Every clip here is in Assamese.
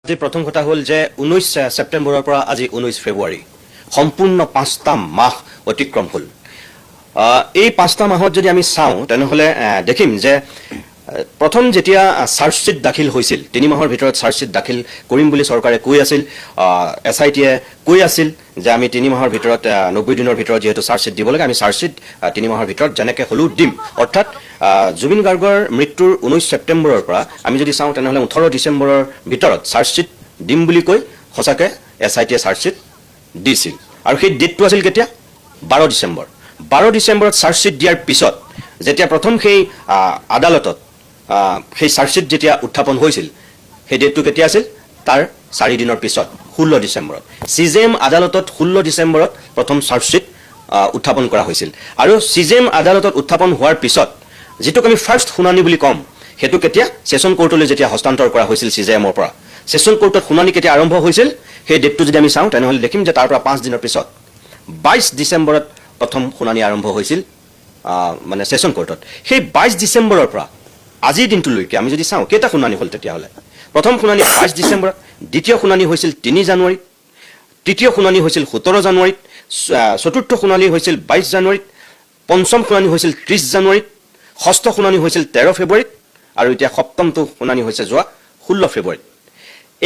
আজি প্ৰথম কথা হ'ল যে 19 ছেপ্টেম্বৰৰ পৰা আজি 19 ফেব্ৰুৱাৰী সম্পূৰ্ণ 5টা মাহ অতিক্ৰম হ'ল। এই 5টা মাহত যদি আমি চাওঁ তেনেহ'লে দেখিম যে প্ৰথম যেতিয়া চাৰ্জশ্বিট দাখিল হৈছিল 3 মাহৰ ভিতৰত চাৰ্জশ্বিট দাখিল কৰিম বুলি চৰকাৰে কৈ আছিল, SITয়ে কৈ আছিল যে আমি 3 মাহৰ ভিতৰত 90 দিনৰ ভিতৰত যেহেতু চাৰ্জশ্বিট দিব লাগে আমি চাৰ্জশ্বিট 3 মাহৰ ভিতৰত যেনেকৈ হ'লেও দিম। অৰ্থাৎ জুবিন গাৰ্গৰ মৃত্যুৰ 19 ছেপ্টেম্বৰৰ পৰা আমি যদি চাওঁ তেনেহ'লে 18 ডিচেম্বৰৰ ভিতৰত চাৰ্জশ্বিট দিম বুলি কৈ সঁচাকৈ SITয়ে চাৰ্জশ্বিট দিছিল। আৰু সেই ডেটটো আছিল কেতিয়া? 12 ডিচেম্বৰ। 12 ডিচেম্বৰত চাৰ্জশ্বিট দিয়াৰ পিছত যেতিয়া প্ৰথম সেই আদালতত সেই চাৰ্জশ্বিট যেতিয়া উত্থাপন হৈছিল সেই ডেটটো কেতিয়া আছিল? তাৰ 4 দিনৰ পিছত 16 ডিচেম্বৰত CJM আদালতত 16 ডিচেম্বৰত প্ৰথম চাৰ্জশ্বিট উত্থাপন কৰা হৈছিল। আৰু CJM আদালতত উত্থাপন হোৱাৰ পিছত যিটোক আমি ফাৰ্ষ্ট শুনানি বুলি ক'ম সেইটো কেতিয়া? ছেছন কোৰ্টলৈ যেতিয়া হস্তান্তৰ কৰা হৈছিল CJMৰ পৰা। ছেছন কোৰ্টত শুনানি কেতিয়া আৰম্ভ হৈছিল সেই ডেটটো যদি আমি চাওঁ তেনেহ'লে দেখিম যে তাৰ পৰা 5 দিনৰ পিছত 22 ডিচেম্বৰত প্ৰথম শুনানি আৰম্ভ হৈছিল মানে ছেছন কোৰ্টত। সেই 22 ডিচেম্বৰৰ পৰা আজিৰ দিনটোলৈকে আমি যদি চাওঁ কেইটা শুনানি হ'ল তেতিয়াহ'লে প্ৰথম শুনানি 22 ডিচেম্বৰত, দ্বিতীয় শুনানি হৈছিল 3 জানুৱাৰীত, তৃতীয় শুনানি হৈছিল 17 জানুৱাৰীত, চতুৰ্থ শুনানি হৈছিল 22 জানুৱাৰীত, পঞ্চম শুনানি হৈছিল 30 জানুৱাৰীত, ষষ্ঠ শুনানি হৈছিল 13 ফেব্ৰুৱাৰীত আৰু এতিয়া সপ্তমটো শুনানি হৈছে যোৱা 16 ফেব্ৰুৱাৰীত।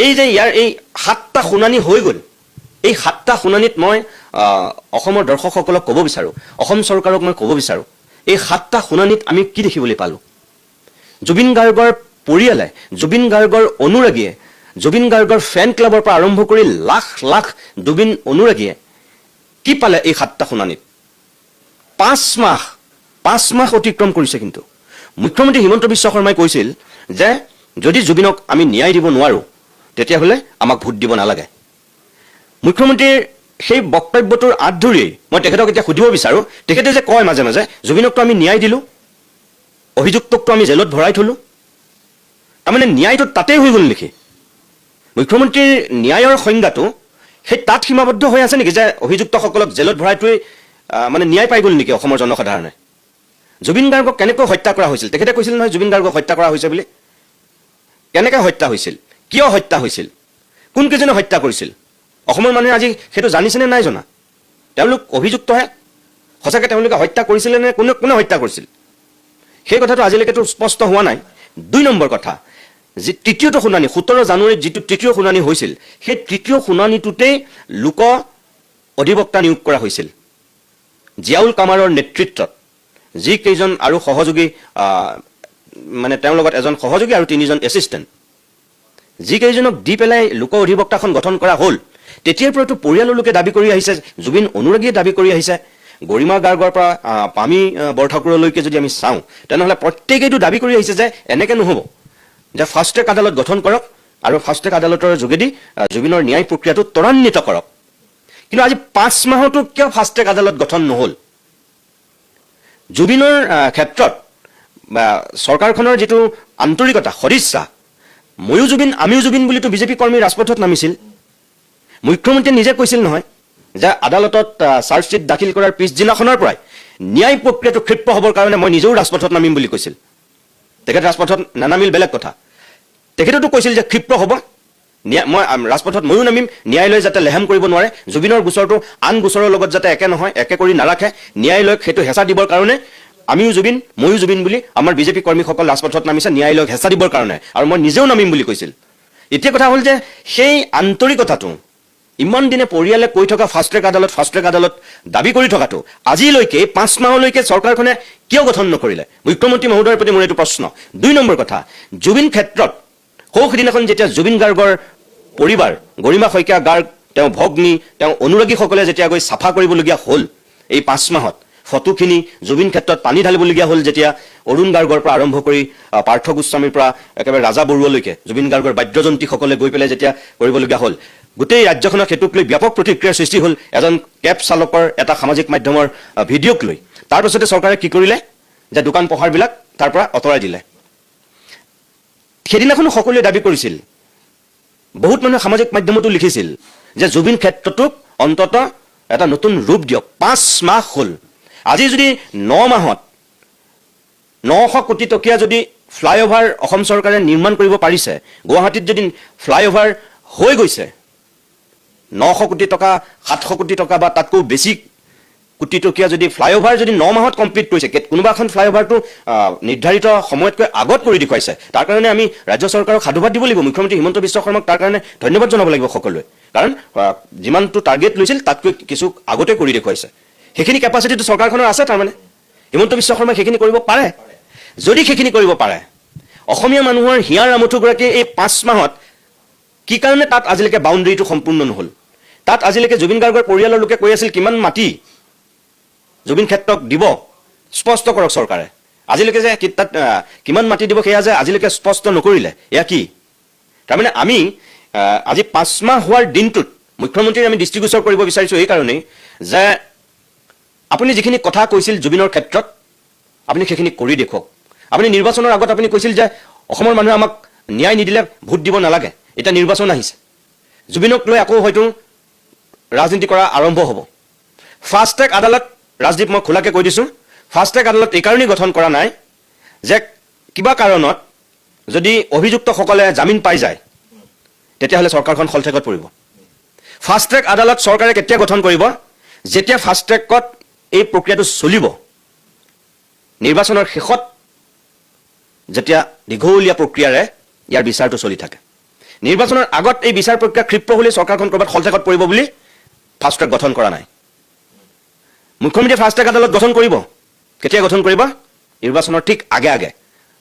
এই যে ইয়াৰ এই 7টা শুনানি হৈ গ'ল, এই 7টা শুনানিত মই অসমৰ দৰ্শকসকলক ক'ব বিচাৰোঁ, অসম চৰকাৰক মই ক'ব বিচাৰোঁ, এই 7টা শুনানিত আমি কি দেখিবলৈ পালোঁ? জুবিন গাৰ্গৰ পৰিয়ালে, জুবিন গাৰ্গৰ অনুৰাগীয়ে, জুবিন গাৰ্গৰ ফেন ক্লাবৰ পৰা আৰম্ভ কৰি লাখ লাখ জুবিন অনুৰাগীয়ে কি পালে এই 7টা শুনানিত? 5 মাহ অতিক্ৰম কৰিছে। কিন্তু মুখ্যমন্ত্ৰী হিমন্ত বিশ্ব শৰ্মাই কৈছিল যে যদি জুবিনক আমি ন্যায় দিব নোৱাৰোঁ তেতিয়াহ'লে আমাক ভোট দিব নালাগে। মুখ্যমন্ত্ৰীৰ সেই বক্তব্যটোৰ আঁত ধৰিয়েই মই তেখেতক এতিয়া সুধিব বিচাৰোঁ, তেখেতে যে কয় মাজে মাজে জুবিনকতো আমি ন্যায় দিলোঁ, অভিযুক্তকতো আমি জেলত ভৰাই থলোঁ, তাৰমানে ন্যায়টো তাতেই হৈ গ'ল নেকি? মুখ্যমন্ত্ৰীৰ ন্যায়ৰ সংজ্ঞাটো সেই তাত সীমাবদ্ধ হৈ আছে নেকি যে অভিযুক্তসকলক জেলত ভৰাই থৈ মানে ন্যায় পাই গ'ল নেকি অসমৰ জনসাধাৰণে? জুবিন গাৰ্গক কেনেকৈ হত্যা কৰা হৈছিল? তেখেতে কৈছিল নহয় জুবিন গাৰ্গক হত্যা কৰা হৈছে বুলি। কেনেকৈ হত্যা হৈছিল? কিয় হত্যা হৈছিল? কোনকেইজনে হত্যা কৰিছিল? অসমৰ মানুহে আজি সেইটো জানিছেনে নাই জনা? তেওঁলোক অভিযুক্তহে, সঁচাকৈ তেওঁলোকে হত্যা কৰিছিলে নে কোনে হত্যা কৰিছিল সেই কথাটো আজিলৈকেতো স্পষ্ট হোৱা নাই। 2 নম্বৰ কথা, যি তৃতীয়টো শুনানি 17 জানুৱাৰীত যিটো তৃতীয় শুনানি হৈছিল সেই তৃতীয় শুনানিটোতেই লোক অধিবক্তা নিয়োগ কৰা হৈছিল জিয়াউল কামাৰৰ নেতৃত্বত, যিকেইজন আৰু সহযোগী মানে তেওঁৰ লগত এজন সহযোগী আৰু 3জন এছিষ্টেণ্ট, যিকেইজনক দি পেলাই লোক অধিবক্তাখন গঠন কৰা হ'ল। তেতিয়াৰ পৰাতো পৰিয়ালৰ লোকে দাবী কৰি আহিছে, জুবিন অনুৰাগীয়ে দাবী কৰি আহিছে, গৰিমা গাৰ্গৰ পৰা পামী বৰঠাকুৰলৈকে যদি আমি চাওঁ তেনেহ'লে প্ৰত্যেকেইটো দাবী কৰি আহিছে যে এনেকৈ নহ'ব, যে ফাষ্ট ট্ৰেক আদালত গঠন কৰক আৰু ফাষ্ট ট্ৰেক আদালতৰ যোগেদি জুবিনৰ ন্যায় প্ৰক্ৰিয়াটো ত্বৰান্বিত কৰক। কিন্তু আজি 5 মাহতো কিয় ফাষ্ট ট্ৰেক আদালত গঠন নহ'ল? জুবিনৰ ক্ষেত্ৰত বা চৰকাৰখনৰ যিটো আন্তৰিকতা, সদিচ্ছা, ময়ো জুবিন আমিও জুবিন বুলিতো বিজেপি কৰ্মী ৰাজপথত নামিছিল। মুখ্যমন্ত্ৰীয়ে নিজে কৈছিল নহয় যে আদালতত চাৰ্জশ্বিট দাখিল কৰাৰ পিছদিনাখনৰ পৰাই ন্যায় প্ৰক্ৰিয়াটো ক্ষিপ্ৰ হ'বৰ কাৰণে মই নিজেও ৰাজপথত নামিম বুলি কৈছিল। তেখেত ৰাজপথত নানামিল বেলেগ কথা, তেখেতেতো কৈছিল যে ক্ষিপ্ৰ হ'ব, মই ৰাজপথত ময়ো নামিম, ন্যায়ালয়ে যাতে লেহেম কৰিব নোৱাৰে, জুবিনৰ গোচৰটো আন গোচৰৰ লগত যাতে একে নহয়, একে কৰি নাৰাখে, ন্যায়ালয়ক সেইটো হেঁচা দিবৰ কাৰণে আমিও জুবিন ময়ো জুবিন বুলি আমাৰ বিজেপি কৰ্মীসকল ৰাজপথত নামিছে ন্যায়ালয়ক হেঁচা দিবৰ কাৰণে, আৰু মই নিজেও নামিম বুলি কৈছিল। এতিয়া কথা হ'ল যে সেই আন্তৰিকতাটো ইমান দিনে পৰিয়ালে কৈ থকা ফাষ্ট ট্ৰেক আদালত দাবী কৰি থকাটো আজিলৈকে 5 মাহলৈকে চৰকাৰখনে কিয় গঠন নকৰিলে? মুখ্যমন্ত্ৰী মহোদয়ৰ প্ৰতি মোৰ এইটো প্ৰশ্ন। 2 নম্বৰ কথা, জুবিন ক্ষেত্ৰত সৌসিদিনাখন যেতিয়া জুবিন গাৰ্গৰ পৰিবাৰ, গৰিমা শইকীয়া গাৰ্গ, তেওঁ ভগ্নী, তেওঁ অনুৰাগীসকলে যেতিয়া গৈ চাফা কৰিবলগীয়া হ'ল এই 5 মাহত, ফটোখিনি জুবিন ক্ষেত্ৰত পানী ঢালিবলগীয়া হ'ল, যেতিয়া অৰুণ গাৰ্গৰ পৰা আৰম্ভ কৰি পাৰ্থ গোস্বামীৰ পৰা একেবাৰে ৰাজা বৰুৱালৈকে জুবিন গাৰ্গৰ বাদ্যযন্ত্ৰীসকলে গৈ পেলাই যেতিয়া কৰিবলগীয়া হ'ল, গোটেই ৰাজ্যখনত সেইটোক লৈ ব্যাপক প্ৰতিক্ৰিয়াৰ সৃষ্টি হ'ল এজন কেব চালকৰ এটা সামাজিক মাধ্যমৰ ভিডিঅ'ক লৈ। তাৰপিছতে চৰকাৰে কি কৰিলে যে দোকান পোহাৰবিলাক তাৰ পৰা আঁতৰাই দিলে। সেইদিনাখনো সকলোৱে দাবী কৰিছিল, বহুত মানুহে সামাজিক মাধ্যমতো লিখিছিল যে জুবিন ক্ষেত্ৰটোক অন্ততঃ এটা নতুন ৰূপ দিয়ক। 5 মাহ হ'ল, আজি যদি 9 মাহত 900 কোটি টকীয়া যদি ফ্লাইঅভাৰ অসম চৰকাৰে নিৰ্মাণ কৰিব পাৰিছে, গুৱাহাটীত যদি ফ্লাইঅভাৰ হৈ গৈছে 900 কোটি টকা 700 কোটি টকা বা তাতকৈ বেছি কোটি টকীয়া যদি ফ্লাইঅভাৰ যদি 9 মাহত কমপ্লিট কৰিছে কোনোবা এখন ফ্লাইঅভাৰটো নিৰ্ধাৰিত সময়তকৈ আগত কৰি দেখুৱাইছে তাৰ কাৰণে আমি ৰাজ্য চৰকাৰক সাধুবাদ দিব লাগিব মুখ্যমন্ত্ৰী হিমন্ত বিশ্ব শৰ্মাক তাৰ কাৰণে ধন্যবাদ জনাব লাগিব সকলোৱে কাৰণ যিমানটো টাৰ্গেট লৈছিল তাতকৈ কিছু আগতে কৰি দেখুৱাইছে সেইখিনি কেপাচিটিটো চৰকাৰখনৰ আছে তাৰমানে হিমন্ত বিশ্ব শৰ্মাই সেইখিনি কৰিব পাৰে যদি সেইখিনি কৰিব পাৰে অসমীয়া মানুহৰ হিয়াৰ আমঠুগৰাকী এই 5 মাহত কি কাৰণে তাত আজিলৈকে বাউণ্ডাৰীটো সম্পূৰ্ণ নহল তাত আজিলৈকে জুবিন গাৰ্গৰ পৰিয়ালৰ লোকে কৈ আছিল কিমান মাটি জুবিন ক্ষেত্ৰক দিব স্পষ্ট কৰক চৰকাৰে আজিলৈকে যে তাত কিমান মাটি দিব সেয়া যে আজিলৈকে স্পষ্ট নকৰিলে এয়া কি তাৰমানে আমি আজি 5 মাহ হোৱাৰ দিনটোত মুখ্যমন্ত্ৰীৰ আমি দৃষ্টিগোচৰ কৰিব বিচাৰিছো এই কাৰণেই যে আপুনি যিখিনি কথা কৈছিল জুবিনৰ ক্ষেত্ৰত আপুনি সেইখিনি কৰি দেখুৱাওক আপুনি নিৰ্বাচনৰ আগত আপুনি কৈছিল যে অসমৰ মানুহে আমাক ন্যায় নিদিলে ভোট দিব নালাগে এটা নিৰ্বাচন আহিছে জুবিনক লৈ আকৌ হয়তো ৰাজনীতি কৰা আৰম্ভ হ'ব ফাষ্ট ট্ৰেক আদালত ৰাজদীপ মই খোলাকে কৈ দিছোঁ ফাষ্ট ট্ৰেক আদালত এই কাৰণেই গঠন কৰা নাই যে কিবা কাৰণত যদি অভিযুক্তসকলে জামিন পাই যায় তেতিয়াহ'লে চৰকাৰখন খলঠেকত পৰিব ফাষ্ট ট্ৰেক আদালত চৰকাৰে কেতিয়া গঠন কৰিব যেতিয়া ফাষ্ট ট্ৰেকত এই প্ৰক্ৰিয়াটো চলিব নিৰ্বাচনৰ শেষত যেতিয়া দীঘলীয়া প্ৰক্ৰিয়াৰে ইয়াৰ বিচাৰটো চলি থাকে নিৰ্বাচনৰ আগত এই বিচাৰ প্ৰক্ৰিয়া ক্ষিপ্ৰ হ'লে চৰকাৰখন ক'ৰবাত খলঠেকত পৰিব বুলি ফাষ্ট ট্ৰেক গঠন কৰা নাই মুখ্যমন্ত্ৰীয়ে ফাষ্ট ট্ৰেক আদালত গঠন কৰিব কেতিয়া গঠন কৰিব নিৰ্বাচনৰ ঠিক আগে আগে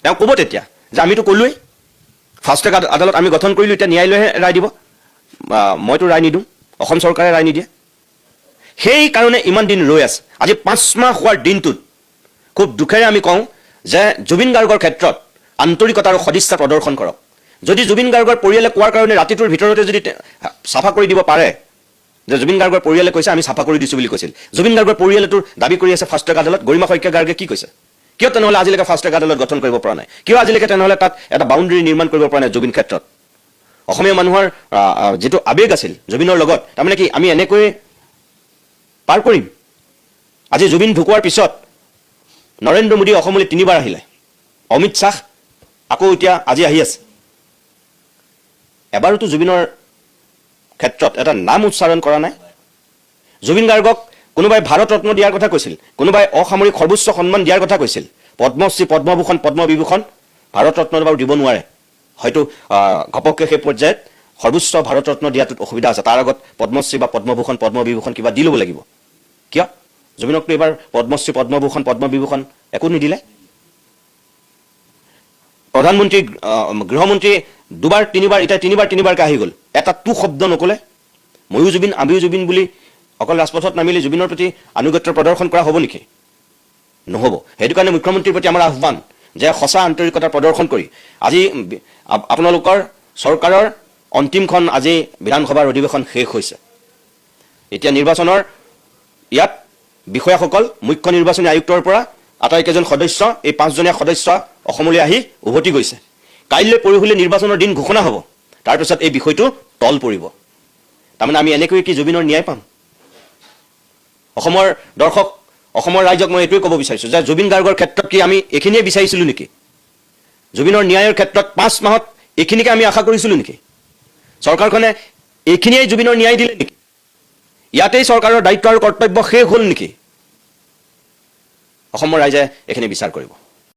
তেওঁ ক'ব তেতিয়া যে আমিতো ক'লোৱেই ফাষ্ট ট্ৰেক আদালত আমি গঠন কৰিলোঁ এতিয়া ন্যায়ালয়ে ৰায় দিব মইতো ৰায় নিদিওঁ অসম চৰকাৰে ৰায় নিদিয়ে সেই কাৰণে ইমান দিন ৰৈ আছে আজি 5 মাহ হোৱাৰ দিনটোত খুব দুখেৰে আমি কওঁ যে জুবিন গাৰ্গৰ ক্ষেত্ৰত আন্তৰিকতা আৰু সদিচ্ছা প্ৰদৰ্শন কৰক যদি জুবিন গাৰ্গৰ পৰিয়ালে কোৱাৰ কাৰণে ৰাতিটোৰ ভিতৰতে যদি চাফা কৰি দিব পাৰে যে জুবিন গাৰ্গৰ পৰিয়ালে কৈছে আমি চাফা কৰি দিছোঁ বুলি কৈছিল জুবিন গাৰ্গৰ পৰিয়ালেতো দাবী কৰি আছে ফাষ্ট ট্ৰেক আদালত গৰিমা শইকীয়া গাৰ্গে কি কৈছে কিয় তেনেহ'লে আজিলৈকে ফাষ্ট ট্ৰেক আদালত গঠন কৰিব পৰা নাই কিয় আজিলৈকে তেনেহ'লে তাত এটা বাউণ্ডাৰী নিৰ্মাণ কৰিব পৰা নাই জুবিন ক্ষেত্ৰত অসমীয়া মানুহৰ যিটো আৱেগ আছিল জুবিনৰ লগত তাৰমানে কি আমি এনেকৈ পাৰ কৰিম আজি জুবিন ঢুকোৱাৰ পিছত নৰেন্দ্ৰ মোদী অসমলৈ 3বাৰ আহিলে অমিত শ্বাহ আকৌ এতিয়া আজি আহি আছে এবাৰতো জুবিনৰ ক্ষেত্ৰত এটা নাম উচ্চাৰণ কৰা নাই জুবিন গাৰ্গক কোনোবাই ভাৰত ৰত্ন দিয়াৰ কথা কৈছিল কোনোবাই অসামৰিক সৰ্বোচ্চ সন্মান দিয়াৰ কথা কৈছিল পদ্মশ্ৰী পদ্মভূষণ পদ্মবিভূষণ ভাৰত ৰত্ন বাৰু দিব নোৱাৰে হয়তো ঘপককৈ সেই পৰ্যায়ত সৰ্বোচ্চ ভাৰত ৰত্ন দিয়াটোত অসুবিধা আছে তাৰ আগত পদ্মশ্ৰী বা পদ্মভূষণ পদ্মবিভূষণ কিবা দি ল'ব লাগিব কিয় জুবিনকতো এবাৰ পদ্মশ্ৰী পদ্মভূষণ পদ্মবিভূষণ একো নিদিলে প্ৰধানমন্ত্ৰী গৃহমন্ত্ৰী 2বাৰ 3বাৰ এতিয়া 3বাৰকৈ আহি গ'ল এটা টু শব্দ নক'লে ময়ো জুবিন আমিও জুবিন বুলি অকল ৰাজপথত নামিলে জুবিনৰ প্ৰতি আনুগত্য প্ৰদৰ্শন কৰা হ'ব নেকি নহ'ব সেইটো কাৰণে মুখ্যমন্ত্ৰীৰ প্ৰতি আমাৰ আহ্বান যে সঁচা আন্তৰিকতা প্ৰদৰ্শন কৰি আজি আপোনালোকৰ চৰকাৰৰ অন্তিমখন আজি বিধানসভাৰ অধিৱেশন শেষ হৈছে এতিয়া নিৰ্বাচনৰ ইয়াত বিষয়াসকল মুখ্য নিৰ্বাচনী আয়ুক্তৰ পৰা আটাইকেইজন সদস্য এই 5জনীয়া সদস্য অসমলৈ আহি উভতি গৈছে কাইলৈ পৰহিলৈ নিৰ্বাচনৰ দিন ঘোষণা হ'ব তাৰপিছত এই বিষয়টো তল পৰিব তাৰমানে আমি এনেকৈ কি জুবিনৰ ন্যায় পাম অসমৰ দৰ্শক অসমৰ ৰাইজক মই এইটোৱে ক'ব বিচাৰিছোঁ যে জুবিন গাৰ্গৰ ক্ষেত্ৰত কি আমি এইখিনিয়ে বিচাৰিছিলোঁ নেকি জুবিনৰ ন্যায়ৰ ক্ষেত্ৰত 5 মাহত এইখিনিকে আমি আশা কৰিছিলোঁ নেকি চৰকাৰখনে এইখিনিয়ে জুবিনৰ ন্যায় দিলে নেকি ইয়াতেই চৰকাৰৰ দায়িত্ব আৰু কৰ্তব্য শেষ হ'ল নেকি অসমৰ ৰাইজে এইখিনি বিচাৰ কৰিব